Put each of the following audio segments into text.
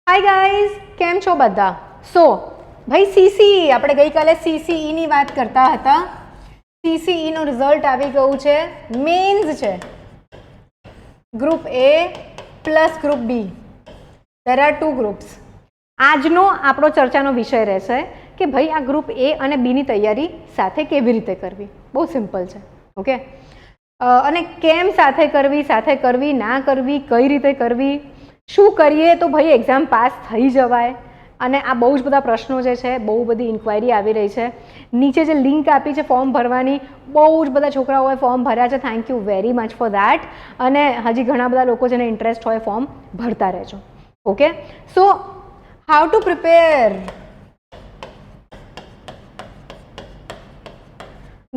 Hi guys, કેમ છો બધા? ભાઈ સીસીઈ, આપણે ગઈકાલે સીસીઈની વાત કરતા હતા. સીસીઈનું રિઝલ્ટ આવી ગયું છે. મેન્સ છે group A plus group B. There are two groups. આજનો આપણો ચર્ચાનો વિષય રહેશે કે ભાઈ આ ગ્રુપ એ અને બીની તૈયારી સાથે કેવી રીતે કરવી. બહુ સિમ્પલ છે. ઓકે, અને કેમ સાથે કરવી, ના કરવી, કઈ રીતે કરવી, શું કરીએ તો ભાઈ એક્ઝામ પાસ થઈ જવાય. અને આ બહુ જ બધા પ્રશ્નો જે છે, બહુ બધી ઇન્ક્વાયરી આવી રહી છે. નીચે જે લિંક આપી છે ફોર્મ ભરવાની, બહુ જ બધા છોકરાઓએ ફોર્મ ભર્યા છે. Thank you very much for that. અને હજી ઘણા બધા લોકો જેને ઇન્ટરેસ્ટ હોય ફોર્મ ભરતા રહેજો. Okay, so how to prepare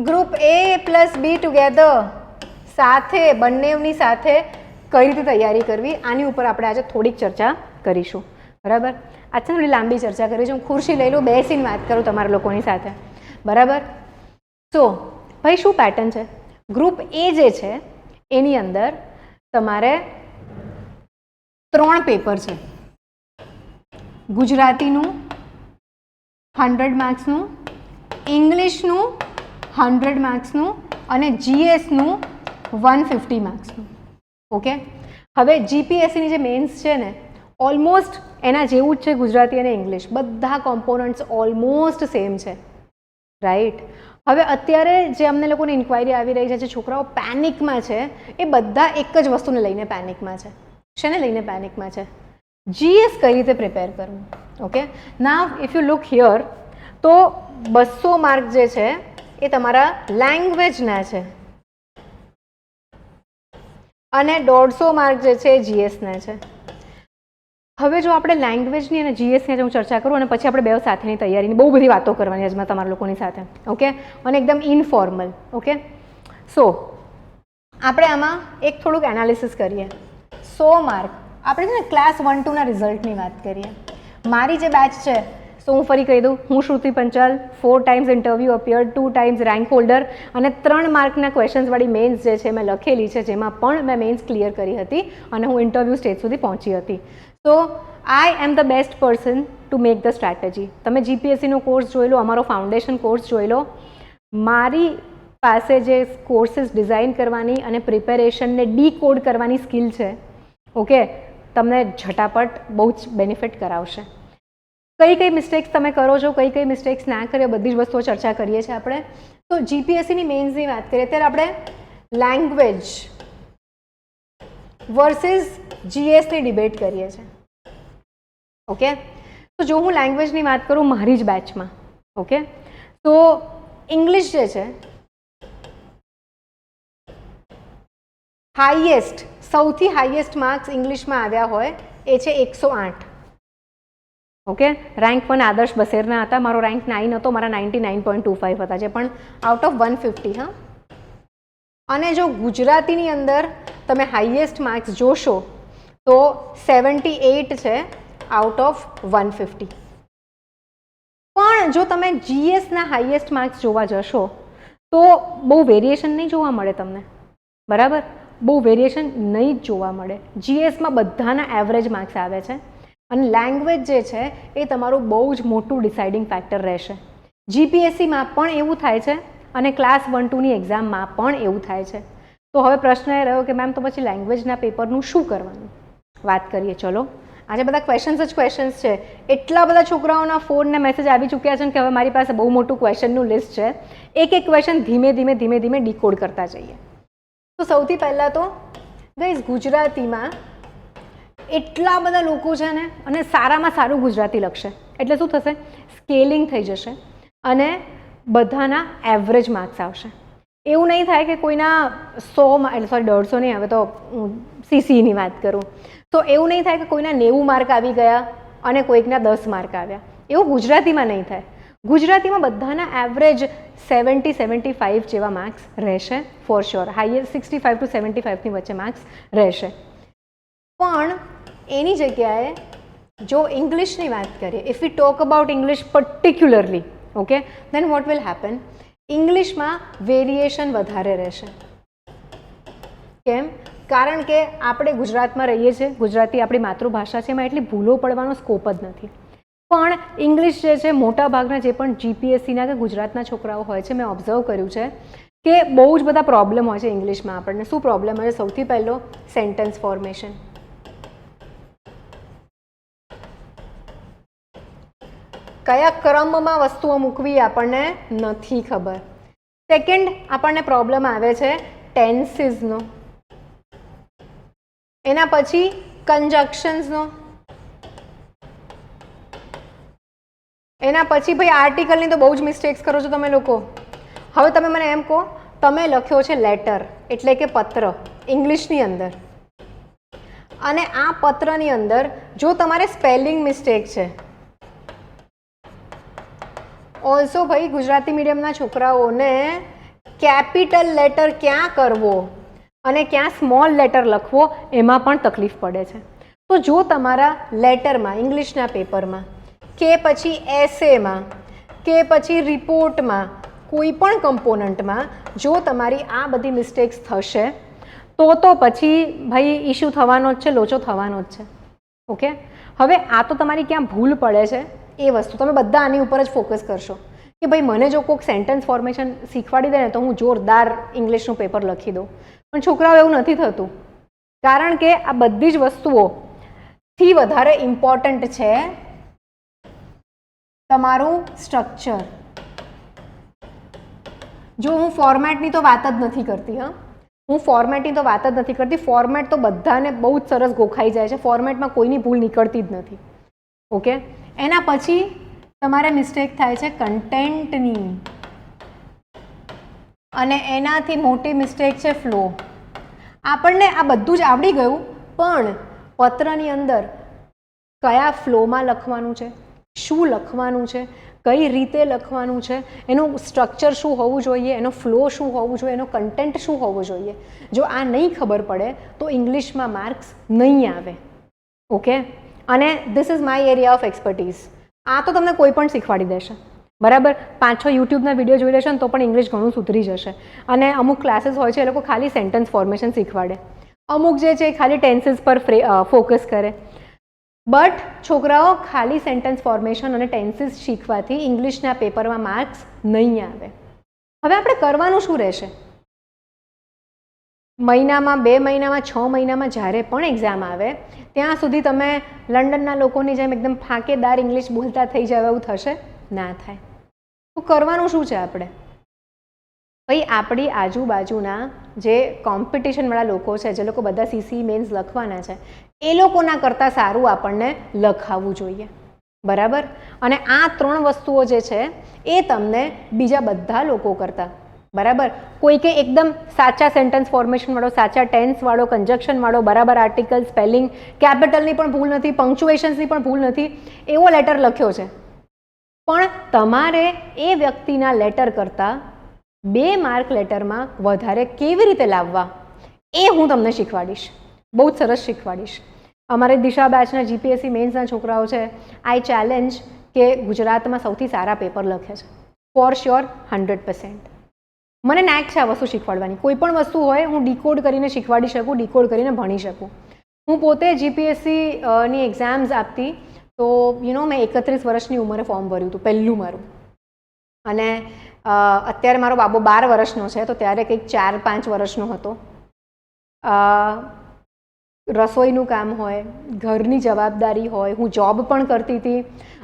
group A plus B together. સાથે, બંનેની સાથે કઈ રીતે તૈયારી કરવી, આની ઉપર આપણે આજે થોડીક ચર્ચા કરીશું. બરાબર? આજ છે થોડી લાંબી ચર્ચા કરીશું. હું ખુરશી લઈ લઉં, બેસીને વાત કરું તમારા લોકોની સાથે. બરાબર? તો ભાઈ શું પેટર્ન છે? ગ્રુપ એ જે છે એની અંદર તમારે 3 પેપર છે. ગુજરાતીનું 100 માર્ક્સનું, ઇંગ્લિશનું 100 માર્ક્સનું અને જીએસનું 150 માર્ક્સનું. ઓકે, હવે જીપીએસસીની જે મેન્સ છે ને, ઓલમોસ્ટ એના જેવું જ છે. ગુજરાતી અને ઇંગ્લિશ બધા કોમ્પોનન્ટ્સ ઓલમોસ્ટ સેમ છે. રાઈટ? હવે અત્યારે જે અમને લોકોને ઇન્ક્વાયરી આવી રહી છે, જે છોકરાઓ પેનિકમાં છે, એ બધા એક જ વસ્તુને લઈને પેનિકમાં છે. શેને લઈને પેનિકમાં છે? જીએસ કઈ રીતે પ્રિપેર કરવું. Okay, now if you look here, તો 200 માર્ક જે છે એ તમારા લેંગ્વેજના છે અને 150 માર્ક જે છે એ જીએસના છે. હવે જો આપણે લેંગ્વેજની અને જીએસની હું ચર્ચા કરું અને પછી આપણે બે સાથેની તૈયારીની બહુ બધી વાતો કરવાની આજમાં તમારા લોકોની સાથે. ઓકે, અને એકદમ ઇનફોર્મલ. ઓકે, સો આપણે આમાં એક થોડુંક એનાલિસિસ કરીએ. 100 માર્ક આપણે છે ને ક્લાસ 1-2ના રિઝલ્ટની વાત કરીએ. મારી જે બેચ છે, તો હું ફરી કહી દઉં, હું Shruti Panchal, 4 times interview appear, 2 times rank holder અને 3 માર્કના ક્વેશ્ચન્સવાળી મેન્સ જે છે મેં લખેલી છે, જેમાં પણ મેં મેન્સ ક્લિયર કરી હતી અને હું ઇન્ટરવ્યૂ સ્ટેજ સુધી પહોંચી હતી. So I am the best person to make the strategy. તમે જીપીએસસીનો કોર્સ જોઈ લો, અમારો ફાઉન્ડેશન કોર્સ જોઈ લો. મારી પાસે જે કોર્સીસ ડિઝાઇન કરવાની અને પ્રિપેરેશનને ડીકોડ કરવાની સ્કિલ છે, ઓકે, તમને ઝટાપટ બહુ જ બેનિફિટ કરાવશે. કઈ કઈ મિસ્ટેક્સ તમે કરો છો, કઈ કઈ મિસ્ટેક્સ ના કરે, બધી જ વસ્તુઓ ચર્ચા કરીએ છીએ આપણે. તો જીપીએસસીની મેન્સની વાત કરીએ ત્યારે આપણે લેંગ્વેજ વર્સિસ જીએસની ડિબેટ કરીએ છીએ. ઓકે, તો જો હું લેંગ્વેજની વાત કરું મારી જ બેચમાં, ઓકે, તો ઇંગ્લિશ જે છે હાઈએસ્ટ, સૌથી હાઈએસ્ટ માર્ક્સ ઇંગ્લિશમાં આવ્યા હોય એ છે 108. ઓકે, રેન્ક 1 આદર્શ બસેરના હતા. મારો રેન્ક 9 હતો, મારા 99.25 હતા, જે પણ આઉટ ઓફ 150. હા, અને જો ગુજરાતીની અંદર તમે હાઈએસ્ટ માર્ક્સ જોશો તો 78 છે આઉટ ઓફ 150. પણ જો તમે જીએસના હાઈએસ્ટ માર્ક્સ જોવા જશો તો બહુ વેરિએશન નહીં જોવા મળે તમને. બરાબર? બહુ વેરિએશન નહીં જ જોવા મળે. જીએસમાં બધાના એવરેજ માર્ક્સ આવે છે અને લેંગ્વેજ જે છે એ તમારું બહુ જ મોટું ડિસાઇડિંગ ફેક્ટર રહેશે. જીપીએસસીમાં પણ એવું થાય છે અને ક્લાસ 1-2ની એક્ઝામમાં પણ એવું થાય છે. તો હવે પ્રશ્ન એ રહ્યો કે મેમ તો પછી લેંગ્વેજના પેપરનું શું કરવાનું? વાત કરીએ. ચલો, આજે બધા ક્વેશ્ચન્સ જ ક્વેશ્ચન્સ છે. એટલા બધા છોકરાઓના ફોન ને મેસેજ આવી ચૂક્યા છે કે હવે મારી પાસે બહુ મોટું ક્વેશ્ચનનું લિસ્ટ છે. એક એક ક્વેશ્ચન ધીમે ધીમે ડીકોડ કરતા જઈએ. તો સૌથી પહેલાં તો ગાઈઝ, ગુજરાતીમાં એટલા બધા લોકો છે ને, અને સારામાં સારું ગુજરાતી લખશે એટલે શું થશે? સ્કેલિંગ થઈ જશે અને બધાના એવરેજ માર્ક્સ આવશે. એવું નહીં થાય કે કોઈના 100 નહીં, હવે તો સીસીની વાત કરું તો એવું નહીં થાય કે કોઈના 90 માર્ક આવી ગયા અને કોઈકના 10 માર્ક આવ્યા. એવું ગુજરાતીમાં નહીં થાય. ગુજરાતીમાં બધાના એવરેજ 70-75 જેવા માર્ક્સ રહેશે ફોર શ્યોર. હાઈએસ્ટ 65 to 75ની વચ્ચે માર્ક્સ રહેશે. પણ એની જગ્યાએ જો ઇંગ્લિશની વાત કરીએ, if we talk about English particularly, okay, then what will happen? ઇંગ્લિશમાં વેરિએશન વધારે રહેશે. કેમ? કારણ કે આપણે ગુજરાતમાં રહીએ છીએ, ગુજરાતી આપણી માતૃભાષા છે, એમાં એટલી ભૂલો પડવાનો સ્કોપ જ નથી. પણ ઇંગ્લિશ જે છે મોટાભાગના જે પણ જીપીએસસીના કે ગુજરાતના છોકરાઓ હોય છે, મેં ઓબ્ઝર્વ કર્યું છે કે બહુ જ બધા પ્રોબ્લેમ હોય છે ઇંગ્લિશમાં. આપણને શું પ્રોબ્લેમ હોય છે? સૌથી પહેલો સેન્ટેન્સ ફોર્મેશન. કયા ક્રમમાં વસ્તુઓ મૂકવી આપણને નથી ખબર. સેકન્ડ આપણને પ્રોબ્લેમ આવે છે ટેન્સીસનો. એના પછી કન્જક્શન્સનો. એના પછી ભાઈ આર્ટિકલની તો બહુ જ મિસ્ટેક્સ કરો છો તમે લોકો. હવે તમે મને એમ કહો, તમે લખ્યો છે લેટર એટલે કે પત્ર ઇંગ્લિશની અંદર, અને આ પત્રની અંદર જો તમારે સ્પેલિંગ મિસ્ટેક છે, ઓલ્સો ભાઈ ગુજરાતી મીડિયમના છોકરાઓને કેપિટલ લેટર ક્યાં કરવો અને ક્યાં સ્મોલ લેટર લખવો એમાં પણ તકલીફ પડે છે. તો જો તમારા લેટરમાં ઇંગ્લિશના પેપરમાં કે પછી એસેમાં કે પછી રિપોર્ટમાં કોઈ પણ કમ્પોનન્ટમાં જો તમારી આ બધી મિસ્ટેક્સ થશે તો પછી ભાઈ ઇશ્યુ થવાનો જ છે, લોચો થવાનો જ છે. ઓકે, હવે આ તો તમારી ક્યાં ભૂલ પડે છે એ વસ્તુ તમે બધા આની ઉપર જ ફોકસ કરશો કે ભાઈ મને જો કોઈક સેન્ટેન્સ ફોર્મેશન શીખવાડી દે ને તો હું જોરદાર ઇંગ્લિશનું પેપર લખી દઉં. પણ છોકરાઓ એવું નથી થતું, કારણ કે આ બધી જ વસ્તુઓથી વધારે ઇમ્પોર્ટન્ટ છે તમારું સ્ટ્રક્ચર. જો હું ફોર્મેટની તો વાત જ નથી કરતી, હા, હું ફોર્મેટની તો વાત જ નથી કરતી. ફોર્મેટ તો બધાને બહુ જ સરસ ગોખાઈ જાય છે, ફોર્મેટમાં કોઈની ભૂલ નીકળતી જ નથી. ઓકે, એના પછી તમારે મિસ્ટેક થાય છે કન્ટેન્ટની, અને એનાથી મોટી મિસ્ટેક છે ફ્લો. આપણને આ બધું જ આવડી ગયું, પણ પત્રની અંદર કયા ફ્લોમાં લખવાનું છે, શું લખવાનું છે, કઈ રીતે લખવાનું છે, એનું સ્ટ્રક્ચર શું હોવું જોઈએ, એનો ફ્લો શું હોવું જોઈએ, એનો કન્ટેન્ટ શું હોવું જોઈએ, જો આ નહીં ખબર પડે તો ઇંગ્લિશમાં માર્ક્સ નહીં આવે. ઓકે, અને this is my area of expertise. આ તો તમને કોઈ પણ શીખવાડી દેશે, બરાબર. 5-6 યુટ્યુબના વિડીયો જોઈ લેશો ને તો પણ ઇંગ્લિશ ઘણું સુધરી જશે. અને અમુક ક્લાસીસ હોય છે એ લોકો ખાલી સેન્ટેન્સ ફોર્મેશન શીખવાડે, અમુક જે છે એ ખાલી ટેન્સીસ પર ફોકસ કરે. બટ છોકરાઓ ખાલી સેન્ટેન્સ ફોર્મેશન અને ટેન્સીસ શીખવાથી ઇંગ્લિશના પેપરમાં માર્ક્સ નહીં આવે. હવે આપણે કરવાનું શું રહેશે? મહિનામાં, 2 મહિનામાં, 6 મહિનામાં જ્યારે પણ એક્ઝામ આવે ત્યાં સુધી તમે લંડનના લોકોની જેમ એકદમ ફાંકેદાર ઇંગ્લિશ બોલતા થઈ જાવ એવું થશે ના થાય. તો કરવાનું શું છે આપણે? ભાઈ આપણી આજુબાજુના જે કોમ્પિટિશનવાળા લોકો છે, જે લોકો બધા સીસી મેન્સ લખવાના છે, એ લોકોના કરતાં સારું આપણને લખાવવું જોઈએ, બરાબર. અને આ 3 વસ્તુઓ જે છે એ તમને બીજા બધા લોકો કરતાં, બરાબર, કોઈ કે એકદમ સાચા સેન્ટેન્સ ફોર્મેશનવાળો, સાચા ટેન્સવાળો, કન્જક્શનવાળો, બરાબર આર્ટિકલ, સ્પેલિંગ, કેપિટલની પણ ભૂલ નથી, પંક્ચ્યુએશન્સની પણ ભૂલ નથી, એવો લેટર લખ્યો છે, પણ તમારે એ વ્યક્તિના લેટર કરતાં 2 માર્ક લેટરમાં વધારે કેવી રીતે લાવવા એ હું તમને શીખવાડીશ, બહુ જ સરસ શીખવાડીશ. અમારે દિશા બેચના જીપીએસસી મેન્સના છોકરાઓ છે, આઈ ચેલેન્જ કે ગુજરાતમાં સૌથી સારા પેપર લખે છે, ફોર શ્યોર 100%. મને નેક છે આ વસ્તુ શીખવાડવાની. કોઈ પણ વસ્તુ હોય હું ડીકોડ કરીને શીખવાડી શકું, ડીકોડ કરીને ભણી શકું. હું પોતે જીપીએસસીની એક્ઝામ્સ આપતી તો મેં 31 વર્ષની ઉંમરે ફોર્મ ભર્યું હતું, પહેલું મારું. અને અત્યારે મારો બાબો 12 વર્ષનો છે, તો ત્યારે કંઈક 4-5 વર્ષનો હતો. રસોઈનું કામ હોય, ઘરની જવાબદારી હોય, હું જોબ પણ કરતી હતી,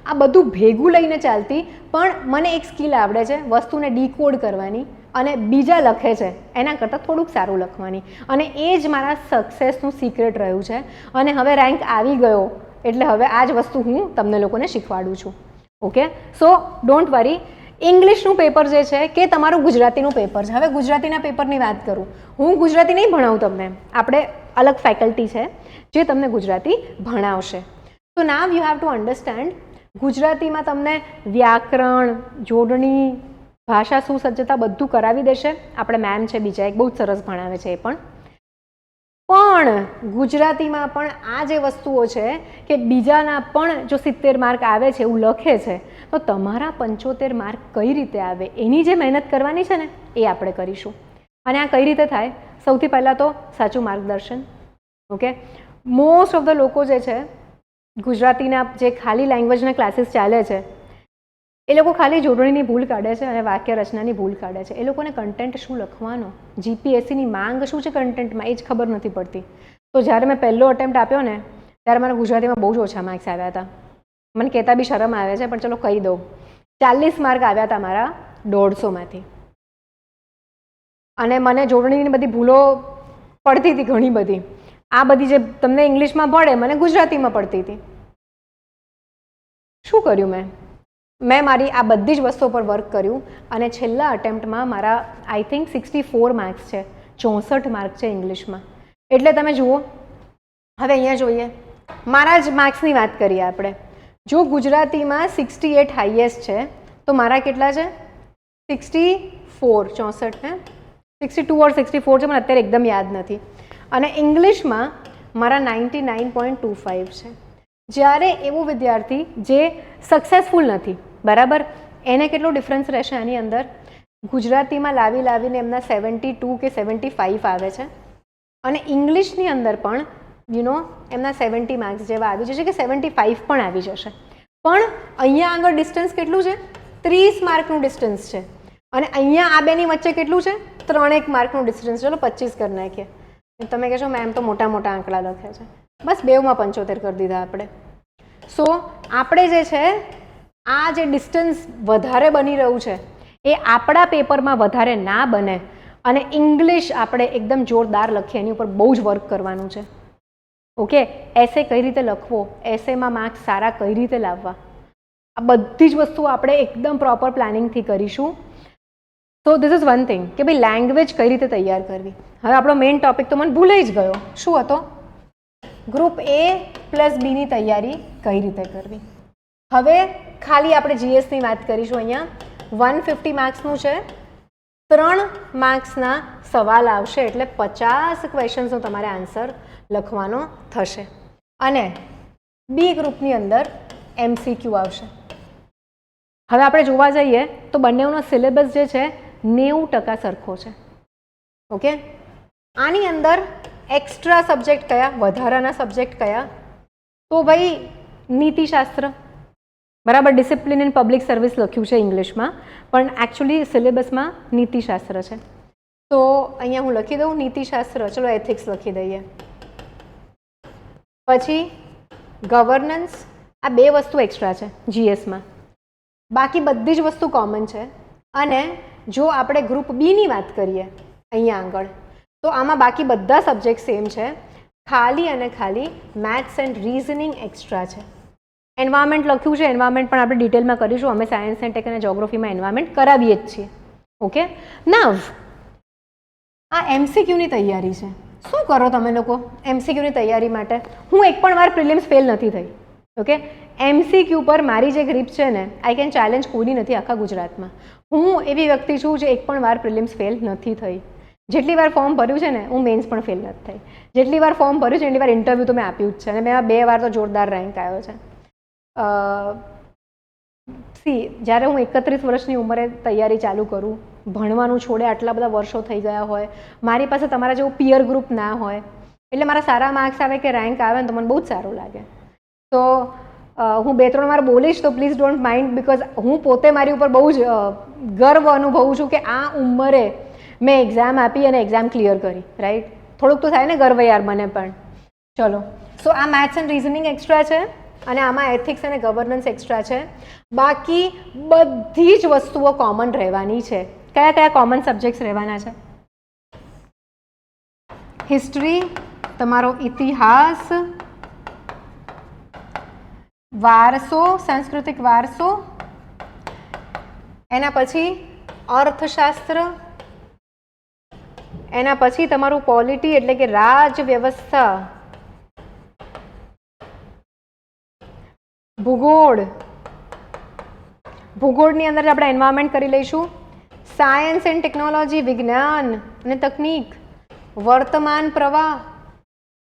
આ બધું ભેગું લઈને ચાલતી. પણ મને એક સ્કિલ આવડે છે વસ્તુને ડીકોડ કરવાની, અને બીજા લખે છે એના કરતાં થોડુંક સારું લખવાની, અને એ જ મારા સક્સેસનું સિક્રેટ રહ્યું છે. અને હવે રેન્ક આવી ગયો એટલે હવે આ જ વસ્તુ હું તમને લોકોને શીખવાડું છું. Okay, so don't worry. ઇંગ્લિશનું પેપર જે છે કે તમારું ગુજરાતીનું પેપર છે. હવે ગુજરાતીના પેપરની વાત કરું, હું ગુજરાતી નહીં ભણાવું તમને, આપણે અલગ ફેકલ્ટી છે જે તમને ગુજરાતી ભણાવશે. તો now you have to understand, ગુજરાતીમાં તમને વ્યાકરણ, જોડણી, ભાષા સુસજ્જતા બધું કરાવી દેશે. આપણે મેમ છે બીજા એક, બહુ જ સરસ ભણાવે છે એ પણ. ગુજરાતીમાં પણ આ જે વસ્તુઓ છે કે બીજાના પણ જો 70 માર્ક આવે છે એવું લખે છે, તો તમારા 75 માર્ક કઈ રીતે આવે એની જે મહેનત કરવાની છે ને એ આપણે કરીશું. અને આ કઈ રીતે થાય? સૌથી પહેલાં તો સાચું માર્ગદર્શન. ઓકે, મોસ્ટ ઓફ ધ લોકો જે છે ગુજરાતીના જે ખાલી લેંગ્વેજના ક્લાસીસ ચાલે છે એ લોકો ખાલી જોડણીની ભૂલ કાઢે છે અને વાક્ય રચનાની ભૂલ કાઢે છે. એ લોકોને કન્ટેન્ટ શું લખવાનો, જીપીએસસીની માંગ શું છે કન્ટેન્ટમાં એ જ ખબર નથી પડતી. તો જ્યારે મેં પહેલો અટેમ્પ્ટ આપ્યો ને ત્યારે મને ગુજરાતીમાં બહુ જ ઓછા માર્ક્સ આવ્યા હતા. મને કહેતા બી શરમ આવે છે, પણ ચલો કહી દઉં, 40 માર્ક આવ્યા હતા મારા 150માંથી. અને મને જોડણીની બધી ભૂલો પડતી હતી ઘણી બધી. આ બધી જે તમને ઇંગ્લિશમાં પડે મને ગુજરાતીમાં પડતી હતી. શું કર્યું મેં મારી આ બધી જ વસ્તુઓ પર વર્ક કર્યું અને છેલ્લા અટેમ્પ્ટમાં મારા આઈ થિંક 64 માર્ક્સ છે, 64 માર્ક છે ઇંગ્લિશમાં. એટલે તમે જુઓ, હવે અહીંયા જોઈએ, મારા જ માર્ક્સની વાત કરીએ આપણે. જો ગુજરાતીમાં 68 હાઈએસ્ટ છે તો મારા કેટલા છે? 64, 64 હે 62 ઓર 64 છે, મને અત્યારે એકદમ યાદ નથી. અને ઇંગ્લિશમાં મારા 99.25 છે. જ્યારે એવું વિદ્યાર્થી જે સક્સેસફુલ નથી, બરાબર, એને કેટલો ડિફરન્સ રહેશે આની અંદર? ગુજરાતીમાં લાવીને એમના 72 કે 75 આવે છે અને ઇંગ્લિશની અંદર પણ એમના 70 માર્ક્સ જેવા આવી જશે કે 75 પણ આવી જશે. પણ અહીંયા આગળ ડિસ્ટન્સ કેટલું છે? 30 માર્કનું ડિસ્ટન્સ છે. અને અહીંયા આ બેની વચ્ચે કેટલું છે? 3 માર્કનું ડિસ્ટન્સ. ચલો 25 કરી નાખીએ. તમે કહેશો મેમ તો મોટા મોટા આંકડા લખે છે. બસ બેવમાં 75 કરી દીધા આપણે. સો આપણે જે છે આ જે ડિસ્ટન્સ વધારે બની રહ્યું છે એ આપણા પેપરમાં વધારે ના બને અને ઇંગ્લિશ આપણે એકદમ જોરદાર લખીએ, એની ઉપર બહુ જ વર્ક કરવાનું છે. ઓકે, એસે કઈ રીતે લખવો, એસેમાં માર્ક્સ સારા કઈ રીતે લાવવા, આ બધી જ વસ્તુઓ આપણે એકદમ પ્રોપર પ્લાનિંગથી કરીશું. તો ધીસ ઇઝ વન થિંગ કે ભાઈ લેંગ્વેજ કઈ રીતે તૈયાર કરવી. હવે આપણો મેઇન ટોપિક તો મને ભૂલાઈ જ ગયો. શું હતો? ગ્રુપ A + Bની તૈયારી કઈ રીતે કરવી. હવે ખાલી આપણે જીએસની વાત કરીશું. અહીંયા 150 માર્ક્સનું છે, 3 માર્ક્સના સવાલ આવશે એટલે 50 ક્વેશ્ચન્સનો તમારે આન્સર લખવાનો થશે. અને બી ગ્રુપની અંદર MCQ આવશે. હવે આપણે જોવા જઈએ તો બંનેનો સિલેબસ જે છે 90% સરખો છે. ઓકે, આની અંદર એક્સ્ટ્રા સબ્જેક્ટ કયા, વધારાના સબ્જેક્ટ કયા? તો ભાઈ નીતિશાસ્ત્ર, બરાબર, ડિસિપ્લિન ઇન પબ્લિક સર્વિસ લખ્યું છે ઇંગ્લિશમાં, પણ એકચ્યુઅલી સિલેબસમાં નીતિશાસ્ત્ર છે. તો અહીંયા હું લખી દઉં નીતિશાસ્ત્ર. ચલો એથિક્સ લખી દઈએ. પછી ગવર્નન્સ. આ 2 વસ્તુ એક્સ્ટ્રા છે જીએસમાં, બાકી બધી જ વસ્તુ કોમન છે. અને જો આપણે ગ્રુપ બીની વાત કરીએ અહીંયા આગળ, તો આમાં બાકી બધા સબ્જેક્ટ સેમ છે, ખાલી અને ખાલી મેથ્સ એન્ડ રીઝનિંગ એક્સ્ટ્રા છે. એન્વાયરમેન્ટ લખ્યું છે, એન્વાયરમેન્ટ પણ આપણે ડિટેલમાં કરીશું. અમે સાયન્સ એન્ડ ટેક અને જોગ્રાફીમાં એન્વાયરમેન્ટ કરાવીએ જ છીએ. ઓકે, નવ આ MCQની તૈયારી છે. શું કરો તમે લોકો MCQની તૈયારી માટે? હું એક પણ વાર પ્રિલિમ્સ ફેલ નથી થઈ. ઓકે, MCQ પર મારી જે ગ્રીપ છે ને, આઈ કેન ચેલેન્જ કોઈની નથી આખા ગુજરાતમાં. હું એવી વ્યક્તિ છું જે એક પણ વાર પ્રિલિમ્સ ફેલ નથી થઈ. જેટલી વાર ફોર્મ ભર્યું છે ને, હું મેન્સ પણ ફેલ નથી થઈ. જેટલી વાર ફોર્મ ભર્યું છે એટલી વાર ઇન્ટરવ્યૂ તો મેં આપ્યું જ છે અને મેં 2 વાર તો જોરદાર રેન્ક આવ્યો છે. જ્યારે હું 31 વર્ષની ઉંમરે તૈયારી ચાલુ કરું, ભણવાનું છોડે આટલા બધા વર્ષો થઈ ગયા હોય, મારી પાસે તમારા જેવું પિયર ગ્રુપ ના હોય, એટલે મારા સારા માર્ક્સ આવે કે રેન્ક આવે ને તો મને બહુ જ સારું લાગે. તો હું 2-3 વાર બોલીશ તો પ્લીઝ ડોન્ટ માઇન્ડ, બિકોઝ હું પોતે મારી ઉપર બહુ જ ગર્વ અનુભવું છું કે આ ઉંમરે મેં એક્ઝામ આપી અને એક્ઝામ ક્લિયર કરી. રાઈટ, થોડુંક તો થાય ને ગર્વ યાર મને પણ. ચલો, સો આ મેથ્સ એન્ડ રિઝનિંગ એક્સ્ટ્રા છે અને આમાં એથિક્સ અને ગવર્નન્સ એક્સ્ટ્રા છે. બાકી બધી જ વસ્તુઓ કોમન રહેવાની છે. કયા કયા કોમન સબ્જેક્ટ્સ રહેવાના છે? હિસ્ટ્રી, તમારો ઇતિહાસ, વારસો, સાંસ્કૃતિક વારસો, એના પછી અર્થશાસ્ત્ર, એના પછી તમારું પોલિટી એટલે કે રાજ વ્યવસ્થા, ભૂગોળ, ભૂગોળની અંદર આપણે એન્વાયરમેન્ટ કરી લઈશું, સાયન્સ એન્ડ ટેકનોલોજી, વિજ્ઞાન અને તકનીક, વર્તમાન પ્રવાહ.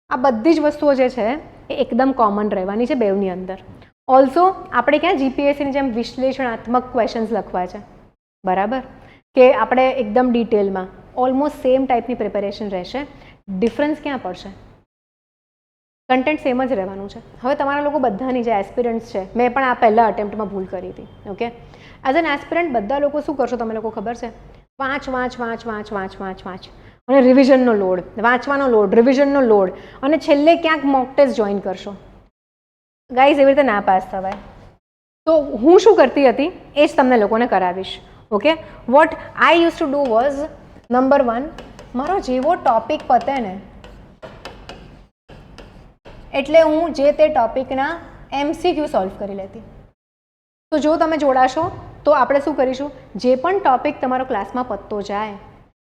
આ બધી જ વસ્તુઓ જે છે એ એકદમ કોમન રહેવાની છે બેવની અંદર. ઓલ્સો આપણે ક્યાં જીપીએસસીની જેમ વિશ્લેષણાત્મક ક્વેશ્ચન્સ લખવા છે, બરાબર, કે આપણે એકદમ ડિટેલમાં. ઓલમોસ્ટ સેમ ટાઈપની પ્રિપેરેશન રહેશે. ડિફરન્સ ક્યાં પડશે? કન્ટેન્ટ સેમ જ રહેવાનું છે. હવે તમારા લોકો બધાની જે એસ્પિરન્ટ્સ છે, મેં પણ આ પહેલા અટેમ્પ્ટમાં ભૂલ કરી હતી. ઓકે, એઝ એન એસ્પિરન્ટ બધા લોકો શું કરશો તમે લોકો ખબર છે? વાંચ વાંચ વાંચ વાંચ વાંચ વાંચ વાંચ અને રિવિઝનનો લોડ, વાંચવાનો લોડ, રિવિઝનનો લોડ, અને છેલ્લે ક્યાંક મોક ટેસ્ટ જોઈન કરશો. ગાઈઝ, એવી રીતે ના પાસ થવાય. તો હું શું કરતી હતી એ જ તમને લોકોને કરાવીશ. Okay, what I use to do was, number 1, મારો જેવો ટોપિક પતે ને એટલે હું જે તે ટોપિકના MCQ સોલ્વ કરી લેતી. તો જો તમે જોડાશો તો આપણે શું કરીશું, જે પણ ટોપિક તમારો ક્લાસમાં પતતો જાય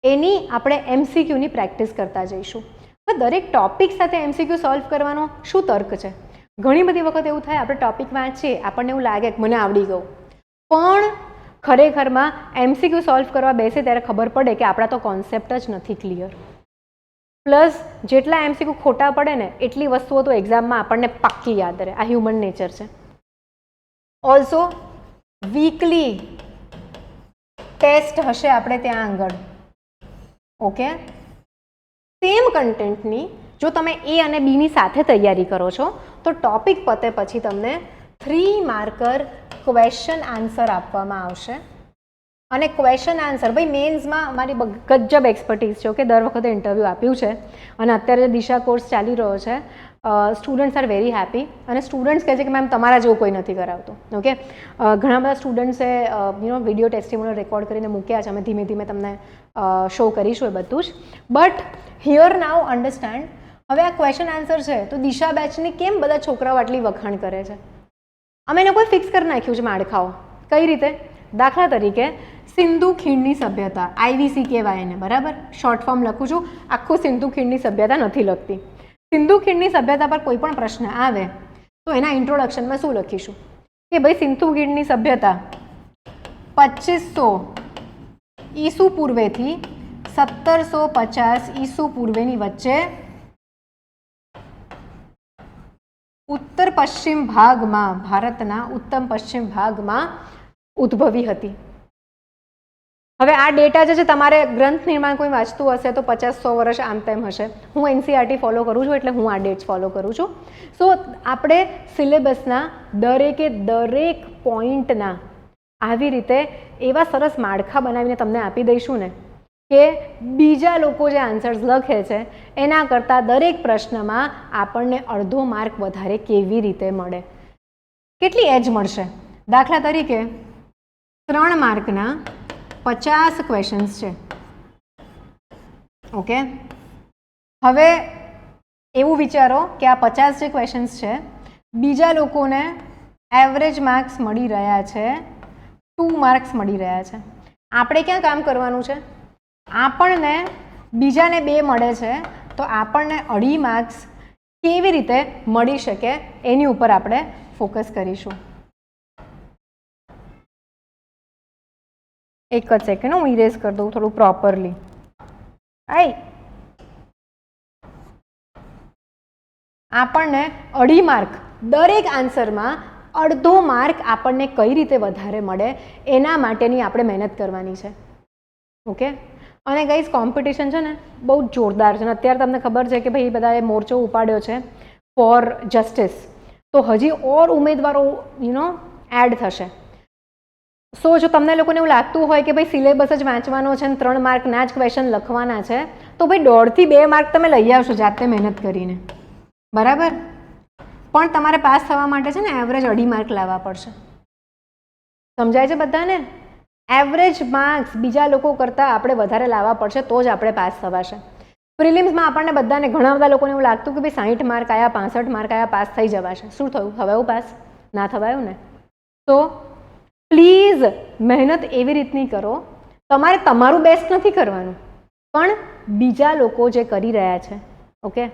એની આપણે MCQની પ્રેક્ટિસ કરતા જઈશું. હવે દરેક ટોપિક સાથે MCQ સોલ્વ કરવાનો શું તર્ક છે? ઘણી બધી વખત એવું થાય, આપણે ટોપિક વાંચીએ, આપણને એવું લાગે કે મને આવડી ગયું, પણ ખરેખરમાં MCQ સોલ્વ કરવા બેસે ત્યારે ખબર પડે કે આપણા તો કોન્સેપ્ટ જ નથી ક્લિયર. પ્લસ જેટલા MCQ ખોટા પડે ને એટલી વસ્તુઓ તો એક્ઝામમાં આપણને પાક્કી યાદ રહે. આ હ્યુમન નેચર છે. ઓલ્સો વીકલી ટેસ્ટ હશે આપણે ત્યાં આગળ. ઓકે, સેમ કન્ટેન્ટની જો તમે A અને B ની સાથે તૈયારી કરો છો તો ટોપિક પતે પછી તમને 3 માર્કર ક્વેશ્ચન આન્સર આપવામાં આવશે. અને ક્વેશ્ચન આન્સર, ભાઈ મેન્સમાં મારી ગજબ એક્સપર્ટીઝ છે. ઓકે, દર વખતે ઇન્ટરવ્યૂ આપ્યું છે અને અત્યારે દિશા કોર્સ ચાલી રહ્યો છે. સ્ટુડન્ટ્સ આર વેરી હેપી અને સ્ટુડન્ટ્સ કહે છે કે મેમ તમારા જેવું કોઈ નથી કરાવતું. ઓકે, ઘણા બધા સ્ટુડન્ટ્સે વિડીયો ટેસ્ટિમોનિયલ રેકોર્ડ કરીને મૂક્યા છે. અમે ધીમે ધીમે તમને શો કરીશું એ બધું જ. બટ હિયર નાઉ અન્ડરસ્ટેન્ડ, હવે આ ક્વેશ્ચન આન્સર છે તો દિશા બેચની કેમ બધા છોકરાઓ આટલી વખાણ કરે છે? અમે લોકોએ ફિક્સ કરી નાખ્યું છે માળખાઓ. કઈ રીતે? દાખલા તરીકે સિંધુ ખીણની સભ્યતા, IVC કહેવાય એને, બરાબર? શોર્ટ ફોર્મ લખું છું, આખું સિંધુ ખીણની સભ્યતા નથી લખતી. સિંધુ ખીણની સભ્યતા પર કોઈ પણ પ્રશ્ન આવે તો એના ઇન્ટ્રોડક્શનમાં શું લખીશું કે ભાઈ સિંધુ ખીણની સભ્યતા 2500 ઈસુ પૂર્વેથી 1750 ઈસુ પૂર્વેની વચ્ચે ઉત્તર પશ્ચિમ ભાગમાં, ભારતના ઉત્તર પશ્ચિમ ભાગમાં ઉદ્ભવી હતી. હવે આ ડેટા જે છે તમારે ગ્રંથ નિર્માણ કોઈ વાંચતું હશે તો 50-100 વર્ષ આમ તેમ હશે. હું NCERT ફોલો કરું છું એટલે હું આ ડેટ્સ ફોલો કરું છું. સો આપણે સિલેબસના દરેકે દરેક પોઈન્ટના આવી રીતે એવા સરસ માળખા બનાવીને તમને આપી દઈશું ને કે બીજા લોકો જે આન્સર્સ લખે છે એના કરતાં દરેક પ્રશ્નમાં આપણને અડધો માર્ક વધારે કેવી રીતે મળે, કેટલી એજ મળશે. દાખલા તરીકે 3 માર્કના 50 ક્વેશ્ચન્સ છે. ઓકે, હવે એવું વિચારો કે આ 50 જે ક્વેશ્ચન્સ છે બીજા લોકોને એવરેજ માર્ક્સ મળી રહ્યા છે 2 માર્ક્સ મળી રહ્યા છે. આપણે ક્યાં કામ કરવાનું છે? આપણને બીજાને 2 મળે છે તો આપણને 2.5 માર્ક્સ કેવી રીતે મળી શકે એની ઉપર આપણે ફોકસ કરીશું. એક જ સેકન્ડ, હું ઇરેઝ કરી દઉં થોડું પ્રોપરલી. આપણને 2.5 માર્ક દરેક આન્સરમાં, અડધો માર્ક આપણને કઈ રીતે વધારે મળે એના માટેની આપણે મહેનત કરવાની છે. ઓકે, અને ગાઈઝ કોમ્પિટિશન છે ને બહુ જોરદાર છે. અત્યારે તમને ખબર છે કે ભાઈ બધાએ મોરચો ઉપાડ્યો છે ફોર જસ્ટિસ, તો હજી ઓર ઉમેદવારો એડ થશે. સો જો તમને લોકોને એવું લાગતું હોય કે ભાઈ સિલેબસ જ વાંચવાનો છે અને 3 માર્કના જ ક્વેશ્ચન લખવાના છે તો ભાઈ 1.5 થી 2 માર્ક તમે લઈ આવશો જાતે મહેનત કરીને, બરાબર? પણ તમારે પાસ થવા માટે છે ને એવરેજ 2.5 માર્ક લાવવા પડશે. સમજાય છે બધાને? એવરેજ માર્ક્સ બીજા લોકો કરતાં આપણે વધારે લાવવા પડશે તો જ આપણે પાસ થવાશે. પ્રિલિમ્સમાં આપણને બધાને, ઘણા બધા લોકોને એવું લાગતું કે ભાઈ 60 માર્ક આવ્યા, 65 માર્ક આવ્યા, પાસ થઈ જવાશે. શું થયું? થવાયું પાસ? ના થવાયું ને? તો પ્લીઝ મહેનત એવી રીતની કરો, તમારે તમારું બેસ્ટ નથી કરવાનું પણ બીજા લોકો જે કરી રહ્યા છે, ઓકે,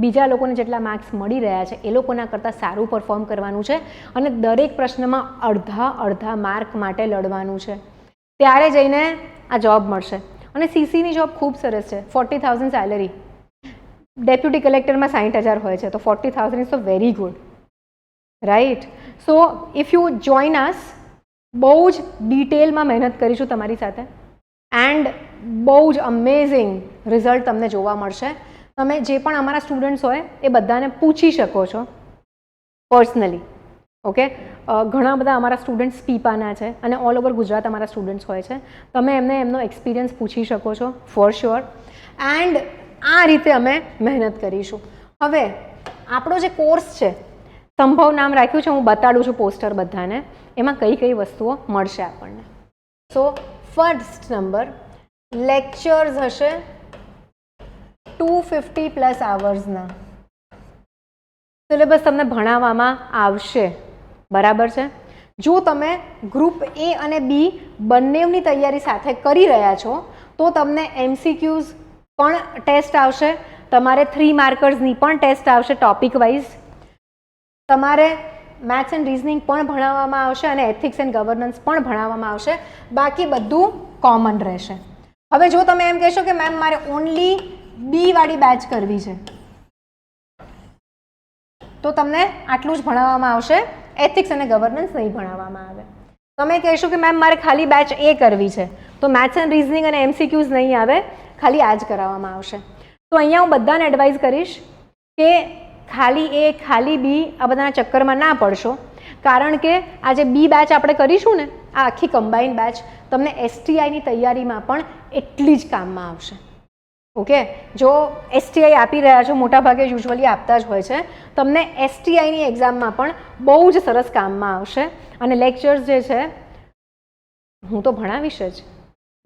બીજા લોકોને જેટલા માર્ક્સ મળી રહ્યા છે એ લોકોના કરતાં સારું પરફોર્મ કરવાનું છે અને દરેક પ્રશ્નમાં અડધા માર્ક માટે લડવાનું છે. ત્યારે જઈને આ જોબ મળશે. અને CCની જોબ ખૂબ સરસ છે. 40,000 સેલરી, ડેપ્યુટી કલેક્ટરમાં 60,000 હોય છે તો 40,000 ઇઝ તો very good, right? So if you join અસ, બહુ જ ડિટેલમાં મહેનત કરીશું તમારી સાથે એન્ડ બહુ જ અમેઝિંગ રિઝલ્ટ તમને જોવા મળશે. તમે જે પણ અમારા સ્ટુડન્ટ્સ હોય એ બધાને પૂછી શકો છો પર્સનલી. ઓકે, ઘણા બધા અમારા સ્ટુડન્ટ્સ પીપાના છે અને ઓલ ઓવર ગુજરાત અમારા સ્ટુડન્ટ્સ હોય છે. તમે એમને એમનો એક્સપિરિયન્સ પૂછી શકો છો ફોર શ્યોર. એન્ડ આ રીતે અમે મહેનત કરીશું. હવે આપણો જે કોર્સ છે, સંભવ નામ રાખ્યું છે, હું બતાડું છું પોસ્ટર બધાને, એમાં કઈ કઈ વસ્તુઓ મળશે આપણને. સો ફર્સ્ટ નંબર, લેક્ચર્સ હશે 250+ આવર્સના. સિલેબસ તમને ભણાવવામાં આવશે, બરાબર છે. જો તમે ગ્રુપ એ અને બી બંનેની તૈયારી સાથે કરી રહ્યા છો તો તમને MCQs પણ ટેસ્ટ આવશે, તમારે 3 માર્કર્સની પણ ટેસ્ટ આવશે ટોપિક વાઇઝ, તમારે મેથ્સ એન્ડ રીઝનિંગ પણ ભણાવવામાં આવશે અને એથિક્સ એન્ડ ગવર્નન્સ પણ ભણાવવામાં આવશે. બાકી બધું કોમન રહેશે. હવે જો તમે એમ કહેશો કે મેમ મારે ઓનલી બી વાળી બેચ કરવી છે તો તમને આટલું જ ભણાવવામાં આવશે, એથિક્સ અને ગવર્નન્સ નહીં ભણાવવામાં આવે. તમે કહેશો કે મેમ મારે ખાલી બેચ એ કરવી છે તો મેથ્સ એન્ડ રીઝનિંગ અને MCQs નહીં આવે, ખાલી આ જ કરાવવામાં આવશે. તો અહીંયા હું બધાને એડવાઇઝ કરીશ કે ખાલી એ ખાલી બી આ બધાના ચક્કરમાં ના પડશો, કારણ કે આ જે બી બેચ આપણે કરીશું ને, આ આખી કમ્બાઇન્ડ બેચ તમને STIની તૈયારીમાં પણ એટલી જ કામમાં આવશે. ઓકે, જો STI આપી રહ્યા છો, મોટાભાગે યુઝ્યુઅલી આપતા જ હોય છે, તમને STIની એક્ઝામમાં પણ બહુ જ સરસ કામમાં આવશે. અને લેક્ચર્સ જે છે હું તો ભણાવીશ જ,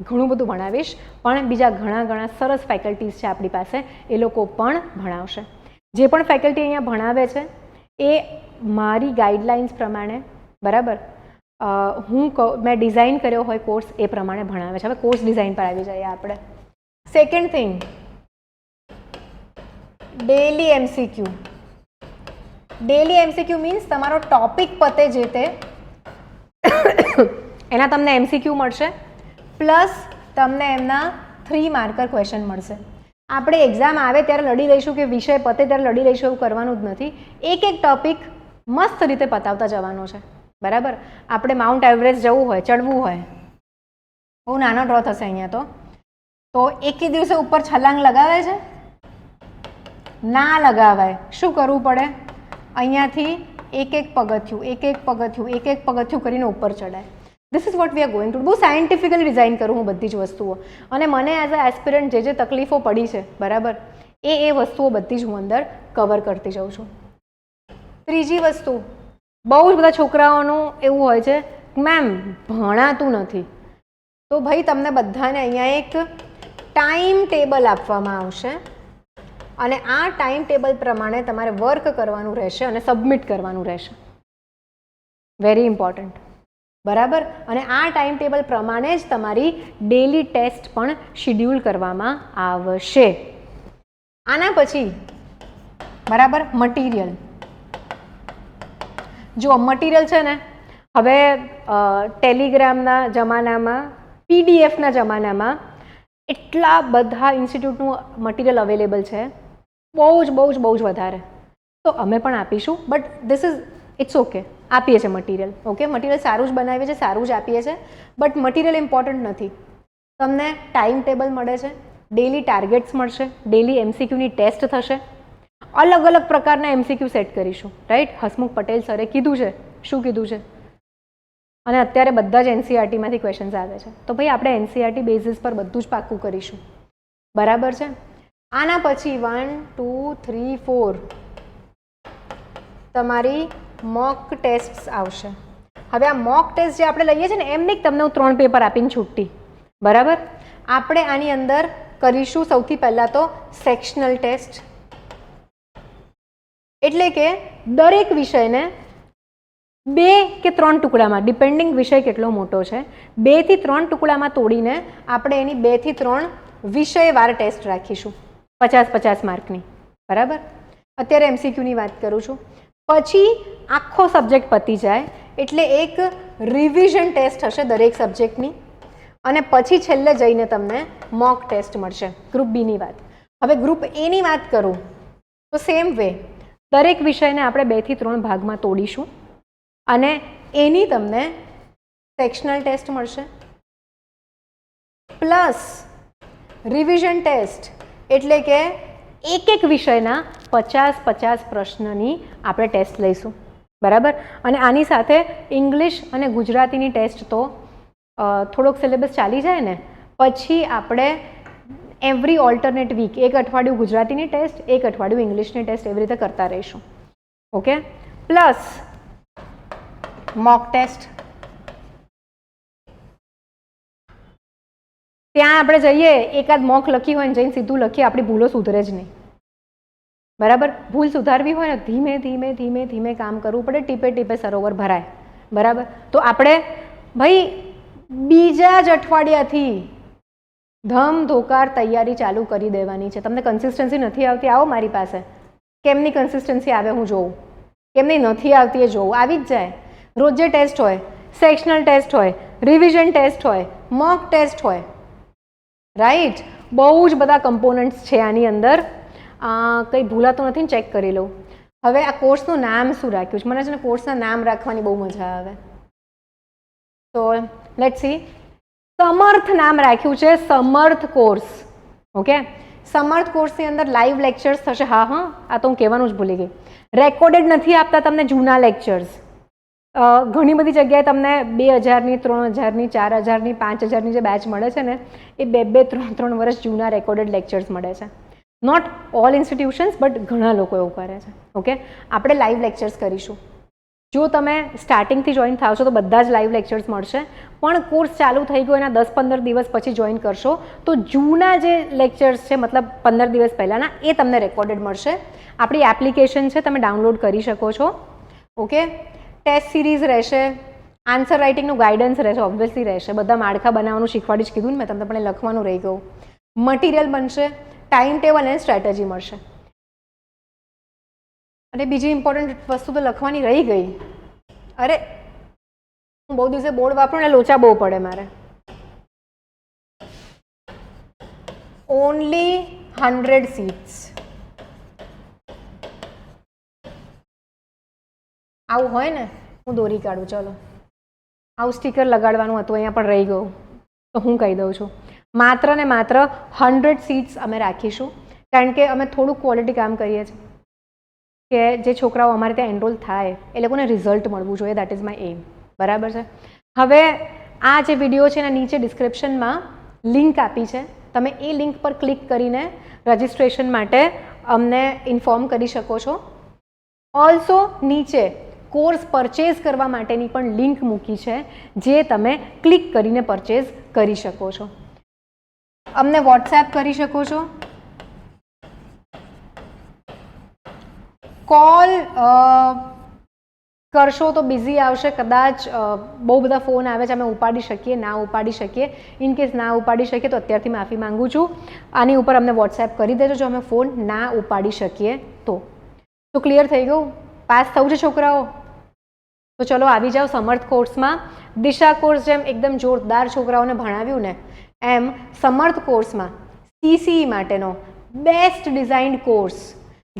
ઘણું બધું ભણાવીશ, પણ બીજા ઘણા સરસ ફેકલ્ટીઝ છે આપણી પાસે, એ લોકો પણ ભણાવશે. જે પણ ફેકલ્ટી અહીંયા ભણાવે છે એ મારી ગાઈડલાઇન્સ પ્રમાણે, બરાબર, મેં ડિઝાઇન કર્યો હોય કોર્સ એ પ્રમાણે ભણાવે છે. હવે કોર્સ ડિઝાઇન પર આવી જઈએ આપણે. Second thing, daily MCQ. Daily MCQ means તમારો ટોપિક પતે જે તે એના તમને MCQ મળશે, પ્લસ તમને એમના 3 માર્કર ક્વેશ્ચન મળશે. આપણે એક્ઝામ આવે ત્યારે લડી લઈશું કે વિષય પતે ત્યારે લડી લઈશું એવું કરવાનું જ નથી. એક એક ટોપિક મસ્ત રીતે પતાવતા જવાનો છે, બરાબર. આપણે માઉન્ટ એવરેસ્ટ જવું હોય, ચડવું હોય, બહુ નાનો ડ્રો થશે અહીંયા તો એક દિવસે ઉપર છલાંગ લગાવે છે? ના લગાવાય. શું કરવું પડે? અહીંયાથી એક એક પગથિયું કરીને ઉપર ચડાય. This is what we are going to. બહુ સાયન્ટિફિકલી ડિઝાઇન કરું હું બધી જ વસ્તુઓ, અને મને એઝ અ એસ્પિરન્ટ જે તકલીફો પડી છે, બરાબર, એ વસ્તુઓ બધી જ હું અંદર કવર કરતી જાઉં છું. ત્રીજી વસ્તુ, બહુ જ બધા છોકરાઓનું એવું હોય છે, મેમ ભણાતું નથી. તો ભાઈ તમને બધાને અહીંયા એક ટાઈમ ટેબલ આપવામાં આવશે અને આ ટાઈમ ટેબલ પ્રમાણે તમારે વર્ક કરવાનું રહેશે અને સબમિટ કરવાનું રહેશે. વેરી ઇમ્પોર્ટન્ટ, બરાબર. અને આ ટાઈમ ટેબલ પ્રમાણે જ તમારી ડેલી ટેસ્ટ પણ શિડ્યુલ કરવામાં આવશે. આના પછી, બરાબર, મટીરિયલ. જો મટીરિયલ છે ને, હવે ટેલિગ્રામના જમાનામાં, PDFના જમાનામાં એટલા બધા ઇન્સ્ટિટ્યૂટનું મટીરિયલ અવેલેબલ છે, બહુ જ વધારે. તો અમે પણ આપીશું, but this is it's okay, આપીએ છીએ મટીરિયલ. ઓકે, મટીરિયલ સારું જ બનાવીએ છીએ, સારું જ આપીએ છીએ, બટ મટીરિયલ ઇમ્પોર્ટન્ટ નથી. તમને ટાઈમ ટેબલ મળે છે, ડેલી ટાર્ગેટ્સ મળશે, ડેલી MCQની ટેસ્ટ થશે, અલગ અલગ પ્રકારના MCQ સેટ કરીશું, રાઈટ. હસમુખ પટેલ સરે કીધું છે, શું કીધું છે, અને અત્યારે બધા જ NCERTમાંથી ક્વેશ્ચન્સ આવે છે, તો ભાઈ આપણે NCERT બેઝિસ પર બધું જ પાક્કું કરીશું, બરાબર છે. આના પછી 1 2 3 4 તમારી મોક ટેસ્ટ આવશે. હવે આ મોક ટેસ્ટ જે આપણે લઈએ છીએ ને, એમ નહીં તમને હું 3 પેપર આપીને છૂટતી, બરાબર. આપણે આની અંદર કરીશું સૌથી પહેલાં તો સેક્શનલ ટેસ્ટ, એટલે કે દરેક વિષયને 2 કે 3 ટુકડામાં, ડિપેન્ડિંગ વિષય કેટલો મોટો છે, 2 થી 3 ટુકડામાં તોડીને આપણે એની 2 થી 3 વિષયવાર ટેસ્ટ રાખીશું, 50-50 માર્કની, બરાબર. અત્યારે MCQની વાત કરું છું. પછી આખો સબ્જેક્ટ પતી જાય એટલે એક રિવિઝન ટેસ્ટ હશે દરેક સબ્જેક્ટની, અને પછી છેલ્લે જઈને તમને મોક ટેસ્ટ મળશે. ગ્રુપ બીની વાત. હવે ગ્રુપ એની વાત કરું તો સેમ વે દરેક વિષયને આપણે 2 થી 3 ભાગમાં તોડીશું અને એની તમને સેક્શનલ ટેસ્ટ મળશે, પ્લસ રિવિઝન ટેસ્ટ એટલે કે એક વિષયના 50 પ્રશ્નની આપણે ટેસ્ટ લઈશું, બરાબર. અને આની સાથે ઇંગ્લિશ અને ગુજરાતીની ટેસ્ટ તો થોડોક સિલેબસ ચાલી જાય ને પછી આપણે એવરી ઓલ્ટરનેટ વીક એક અઠવાડિયું ગુજરાતીની ટેસ્ટ, એક અઠવાડિયું ઇંગ્લિશની ટેસ્ટ એવી રીતે કરતા રહીશું. Okay, plus mock test. ત્યાં આપણે જઈએ એકાદ મોક લખી હોય ને જઈને સીધું લખીએ, આપણી ભૂલો સુધરે જ નહીં, બરાબર. ભૂલ સુધારવી હોય ને ધીમે ધીમે ધીમે ધીમે કામ કરવું પડે, ટીપે ટીપે સરોવર ભરાય, બરાબર. તો આપણે ભાઈ બીજા જ અઠવાડિયાથી ધમધોકાર તૈયારી ચાલુ કરી દેવાની છે. તમને કન્સિસ્ટન્સી નથી આવતી, આવો મારી પાસે. કેમની કન્સિસ્ટન્સી આવે હું જોઉં, કેમની નથી આવતી એ જોઉં. આવી જ જાય. રોજ જે ટેસ્ટ હોય, સેક્શનલ ટેસ્ટ હોય, રિવિઝન ટેસ્ટ હોય, મોક ટેસ્ટ હોય, રાઈટ. બહુ જ બધા કમ્પોનન્ટ્સ છે આની અંદર. કંઈ ભૂલાતો નથી ને ચેક કરી લઉં. હવે આ કોર્સનું નામ શું રાખ્યું છે? મને છે ને કોર્સના નામ રાખવાની બહુ મજા આવે. તો લેટ્સ સી. સમર્થ નામ રાખ્યું છે, સમર્થ કોર્સ. ઓકે, સમર્થ કોર્સની અંદર લાઈવ લેક્ચર્સ થશે. હા હા, આ તો હું કહેવાનું જ ભૂલી ગઈ. રેકોર્ડેડ નથી આપતા તમને જૂના લેક્ચર્સ. ઘણી બધી જગ્યાએ તમને 2000ની, 3000ની, 4000ની, 5000ની જે બેચ મળે છે ને એ 2-3 વર્ષ જૂના રેકોર્ડેડ લેક્ચર્સ મળે છે. નોટ ઓલ ઇન્સ્ટિટ્યુશન્સ બટ ઘણા લોકો એવું કરે છે. ઓકે, આપણે લાઈવ લેક્ચર્સ કરીશું. જો તમે સ્ટાર્ટિંગથી જોઈન થાવ છો તો બધા જ લાઈવ લેક્ચર્સ મળશે, પણ કોર્સ ચાલુ થઈ ગયો એના 10-15 દિવસ પછી જોઈન કરશો તો જૂના જે લેક્ચર્સ છે, મતલબ 15 દિવસ પહેલાંના, એ તમને રેકોર્ડેડ મળશે. આપણી એપ્લિકેશન છે, તમે ડાઉનલોડ કરી શકો છો. ઓકે, ટેસ્ટ સિરીઝ રહેશે, આન્સર રાઇટિંગનું ગાઈડન્સ રહેશે, ઓબ્વિયસલી રહેશે. બધા માળખા બનાવવાનું શીખવાડી જ કીધું ને મેં તમને, પણ એ લખવાનું રહી ગયું. મટીરિયલ બનશે, ટાઈમ ટેબલ અને સ્ટ્રેટેજી મળશે. અને બીજી ઇમ્પોર્ટન્ટ વસ્તુ તો લખવાની રહી ગઈ. અરે હું બહુ દિવસે બોર્ડ વાપરું ને લોચા બહુ પડે મારે. Only 100 seats. આવું હોય ને હું દોરી કાઢું. ચલો, આવું સ્ટીકર લગાડવાનું હતું, અહીંયા પણ રહી ગયું તો હું કહી દઉં છું. માત્ર ને માત્ર 100 seats અમે રાખીશું, કારણ કે અમે થોડુંક ક્વોલિટી કામ કરીએ છીએ કે જે છોકરાઓ અમારે ત્યાં એનરોલ થાય એ લોકોને રિઝલ્ટ મળવું જોઈએ. દેટ ઇઝ માય એમ, બરાબર છે. હવે આ જે વિડીયો છે એના નીચે ડિસ્ક્રિપ્શનમાં લિંક આપી છે, તમે એ લિંક પર ક્લિક કરીને રજિસ્ટ્રેશન માટે અમને ઇન્ફોર્મ કરી શકો છો. ઓલ્સો નીચે કોર્સ પરચેઝ કરવા માટેની પણ લિંક મૂકી છે, જે તમે ક્લિક કરીને પરચેઝ કરી શકો છો. અમને વોટ્સએપ કરી શકો છો. કોલ કરશો તો બિઝી આવશે કદાચ. બહુ બધા ફોન આવે છે, અમે ઉપાડી શકીએ, ના ઉપાડી શકીએ. ઇન કેસ ના ઉપાડી શકીએ તો અત્યારથી માફી માંગુ છું. આની ઉપર અમને વોટ્સએપ કરી દેજો જો અમે ફોન ના ઉપાડી શકીએ તો. તો ક્લિયર થઈ ગયું? પાસ થવું છે છોકરાઓ? તો ચલો આવી જાઓ સમર્થ કોર્સમાં. દિશા કોર્સ જેમ એકદમ જોરદાર છોકરાઓને ભણાવ્યું ને એમ સમર્થ કોર્સમાં CCE માટેનો બેસ્ટ ડિઝાઇન્ડ કોર્સ,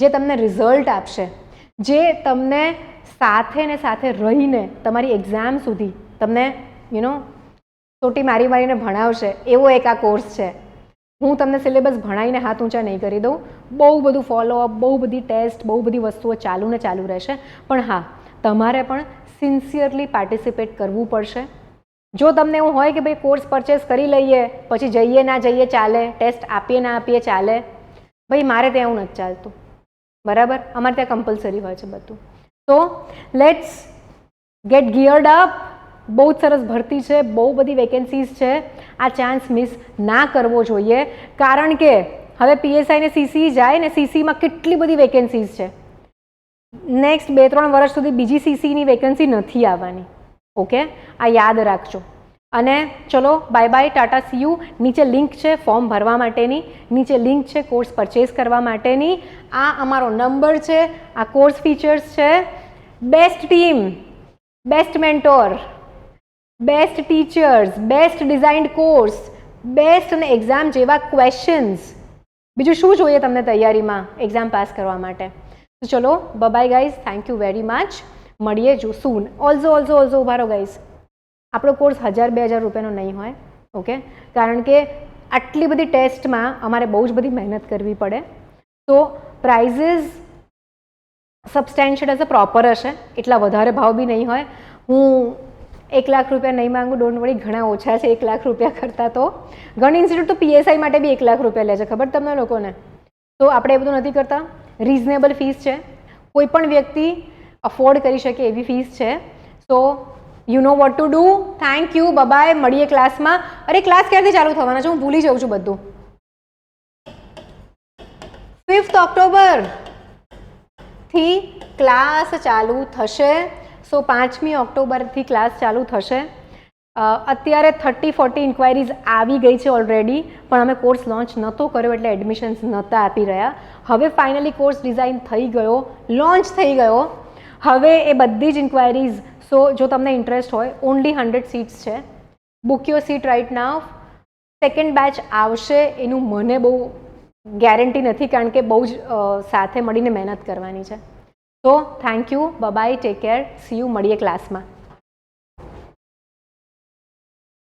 જે તમને રિઝલ્ટ આપશે, જે તમને સાથે ને સાથે રહીને તમારી એક્ઝામ સુધી તમને ચોટી મારીને ભણાવશે, એવો એક આ કોર્સ છે. હું તમને સિલેબસ ભણાવીને હાથ ઊંચા નહીં કરી દઉં. બહુ બધું ફોલોઅપ, બહુ બધી ટેસ્ટ, બહુ બધી વસ્તુઓ ચાલુ ને ચાલુ રહેશે. પણ હા, તમારે પણ સિન્સિયરલી પાર્ટિસિપેટ કરવું પડશે. જો તમને એવું હોય કે ભાઈ કોર્સ પરચેસ કરી લઈએ પછી જઈએ ના જઈએ ચાલે, ટેસ્ટ આપીએ ના આપીએ ચાલે, ભાઈ મારે ત્યાં એવું નથી ચાલતું, બરાબર. અમારે ત્યાં કમ્પલસરી હોય છે બધું. તો લેટ્સ ગેટ ગિયર્ડ અપ. બહુ જ સરસ ભરતી છે, બહુ બધી વેકેન્સીઝ છે. આ ચાન્સ મિસ ના કરવો જોઈએ, કારણ કે હવે PSI ને CCE જાય ને, CCEમાં કેટલી બધી વેકેન્સીઝ છે. નેક્સ્ટ 2-3 વર્ષ સુધી બીજી CCEની વેકેન્સી નથી આવવાની. ઓકે, આ યાદ રાખજો. અને ચલો bye bye, Tata, C you. નીચે લિંક છે ફોર્મ ભરવા માટેની, નીચે લિંક છે કોર્સ પરચેસ કરવા માટેની. આ અમારો નંબર છે, આ કોર્સ ફીચર્સ છે. Best team, best mentor, best teachers, best designed course, best અને એક્ઝામ જેવા ક્વેશ્ચન્સ. બીજું શું જોઈએ તમને તૈયારીમાં એક્ઝામ પાસ કરવા માટે? તો ચલો by guys, thank you very much. મળીએ જો સૂન. ઓલ્સો ઉભા રહો ગાઈઝ. આપણો કોર્સ 1000-2000 રૂપિયાનો નહીં હોય. ઓકે, કારણ કે આટલી બધી ટેસ્ટમાં અમારે બહુ જ બધી મહેનત કરવી પડે. તો prices substantial as a proper હશે, એટલા વધારે ભાવ બી નહીં હોય. હું 1 લાખ રૂપિયા નહીં માંગુ, ડોન્ટ વરી, ઘણા ઓછા છે 1 લાખ રૂપિયા કરતાં. તો ઘણી ઇન્સ્ટિટ્યૂટ તો PSI માટે બી 1 લાખ રૂપિયા લે છે, ખબર તમને લોકોને. તો આપણે એ બધું નથી કરતા. રિઝનેબલ ફીસ છે, કોઈ પણ વ્યક્તિ અફોર્ડ કરી શકે એવી ફીસ છે. So you know what to do. Thank you, bye, મળીએ ક્લાસમાં. અરે ક્લાસ ક્યારથી ચાલુ થવાના છે? હું ભૂલી જાઉં છું બધું. 5th ઓક્ટોબરથી ક્લાસ ચાલુ થશે. સો 5મી ઓક્ટોબરથી ક્લાસ ચાલુ થશે. અત્યારે 30-40 ઇન્ક્વાયરીઝ આવી ગઈ છે ઓલરેડી, પણ અમે કોર્સ લોન્ચ નહોતો કર્યો એટલે એડમિશન્સ નહોતા આપી રહ્યા. હવે ફાઇનલી કોર્સ ડિઝાઇન થઈ ગયો, લોન્ચ થઈ ગયો. હવે એ બધી જ ઇન્ક્વાયરીઝ, સો જો તમને ઇન્ટરેસ્ટ હોય, ઓનલી 100 સીટ્સ છે. Book your seat right now. Second batch આવશે એનું મને બહુ ગેરંટી નથી, કારણ કે બહુ જ સાથે મળીને મહેનત કરવાની છે. તો thank you, bye, take care, see you, મળીએ ક્લાસમાં.